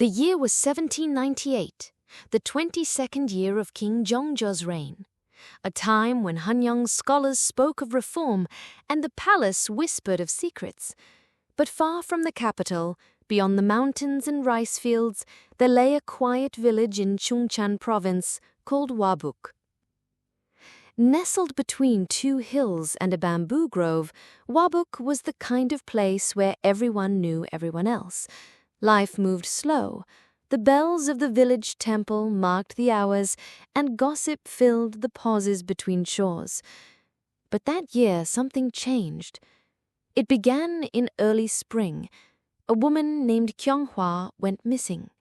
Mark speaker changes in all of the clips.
Speaker 1: The year was 1798, the 22nd year of King Jeongjo's reign, a time when Hanyang's scholars spoke of reform and the palace whispered of secrets. But far from the capital, beyond the mountains and rice fields, there lay a quiet village in Chungcheon province called Wabuk. Nestled between two hills and a bamboo grove, Wabuk was the kind of place where everyone knew everyone else. Life moved slow. The bells of the village temple marked the hours, and gossip filled the pauses between chores. But that year something changed. It began in early spring. A woman named Kyunghwa went missing.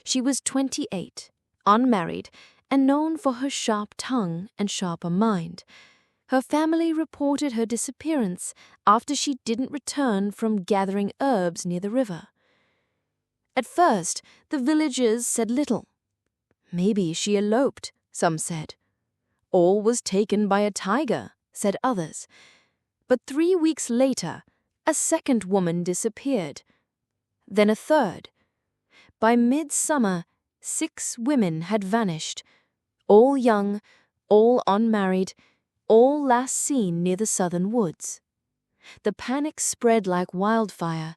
Speaker 1: She was 28, unmarried, and known for her sharp tongue and sharper mind. Her family reported her disappearance after she didn't return from gathering herbs near the river. At first, the villagers said little. Maybe she eloped, some said. Or was taken by a tiger, said others. But 3 weeks later, a second woman disappeared. Then a third. By midsummer, 6 women had vanished. All young, all unmarried, all last seen near the southern woods. The panic spread like wildfire.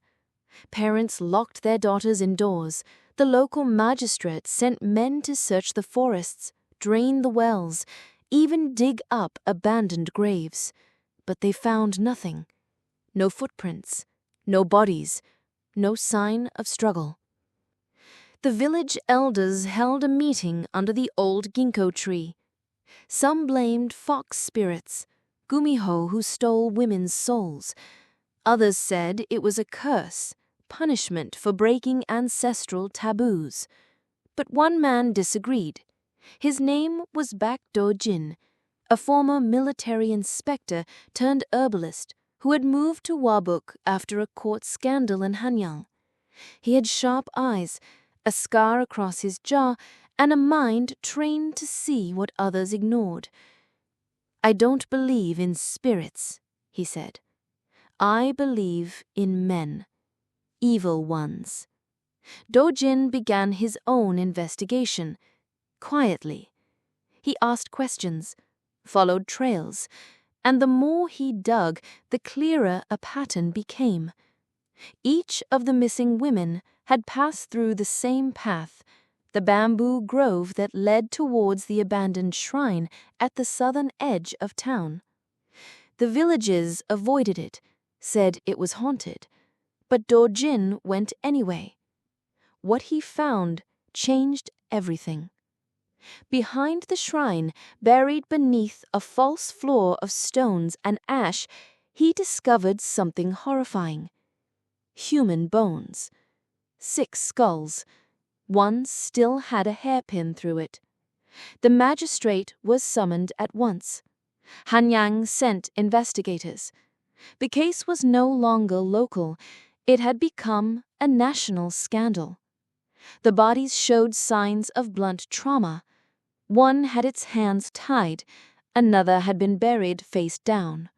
Speaker 1: Parents locked their daughters indoors. The local magistrate sent men to search the forests, drain the wells, even dig up abandoned graves. But they found nothing. No footprints, no bodies, no sign of struggle. The village elders held a meeting under the old ginkgo tree. Some blamed fox spirits, gumiho who stole women's souls. Others said it was a curse, punishment for breaking ancestral taboos. But one man disagreed. His name was Baek Do-jin, a former military inspector turned herbalist who had moved to Wabuk after a court scandal in Hanyang. He had sharp eyes, a scar across his jaw, and a mind trained to see what others ignored. "I don't believe in spirits," he said. "I believe in men, evil ones." Do-jin began his own investigation, quietly. He asked questions, followed trails, and the more he dug, the clearer a pattern became. Each of the missing women had passed through the same path, the bamboo grove that led towards the abandoned shrine at the southern edge of town. The villagers avoided it, said it was haunted, but Do-jin went anyway. What he found changed everything. Behind the shrine, buried beneath a false floor of stones and ash, he discovered something horrifying. Human bones. 6 skulls. One still had a hairpin through it. The magistrate was summoned at once. Hanyang sent investigators. The case was no longer local. It had become a national scandal. The bodies showed signs of blunt trauma. One had its hands tied, another had been buried face down.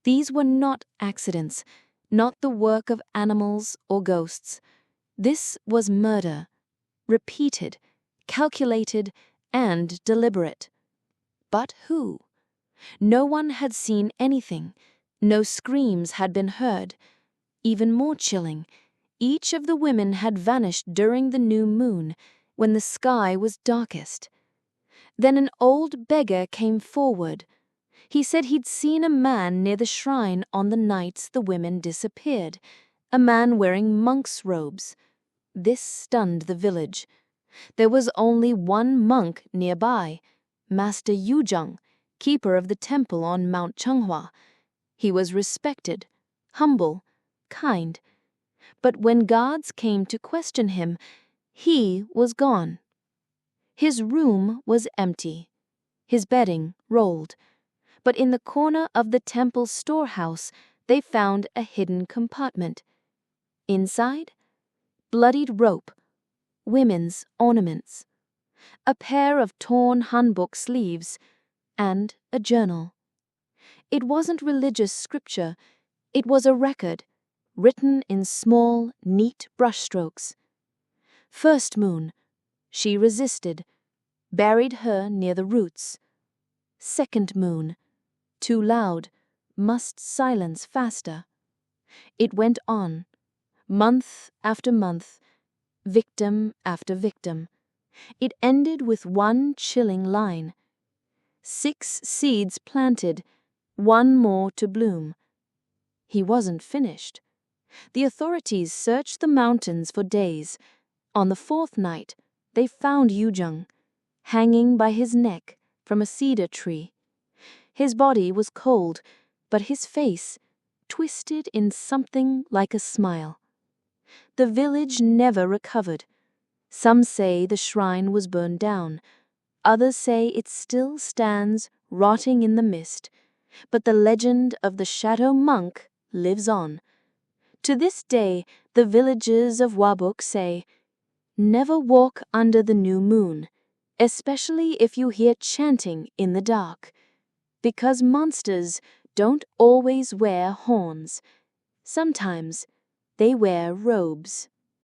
Speaker 1: These were not accidents, not the work of animals or ghosts. This was murder, repeated, calculated, and deliberate. But who? No one had seen anything. No screams had been heard. Even more chilling, each of the women had vanished during the new moon, when the sky was darkest. Then an old beggar came forward. He said he'd seen a man near the shrine on the nights the women disappeared, a man wearing monk's robes. This stunned the village. There was only one monk nearby, Master Yujung, keeper of the temple on Mount Changhua. He was respected, humble, kind. But when guards came to question him, he was gone. His room was empty, his bedding rolled, but in the corner of the temple storehouse they found a hidden compartment. Inside, bloodied rope, women's ornaments, a pair of torn hanbok sleeves, and a journal. It wasn't religious scripture, it was a record, written in small, neat brushstrokes. First moon. She resisted. Buried her near the roots. Second moon. Too loud. Must silence faster. It went on. Month after month. Victim after victim. It ended with one chilling line. 6 seeds planted. 1 more to bloom. He wasn't finished. The authorities searched the mountains for days. On the 4th night, they found Yujung, hanging by his neck from a cedar tree. His body was cold, but his face twisted in something like a smile. The village never recovered. Some say the shrine was burned down. Others say it still stands rotting in the mist. But the legend of the shadow monk lives on. To this day, the villagers of Wabuk say, "Never walk under the new moon, especially if you hear chanting in the dark, because monsters don't always wear horns. Sometimes they wear robes."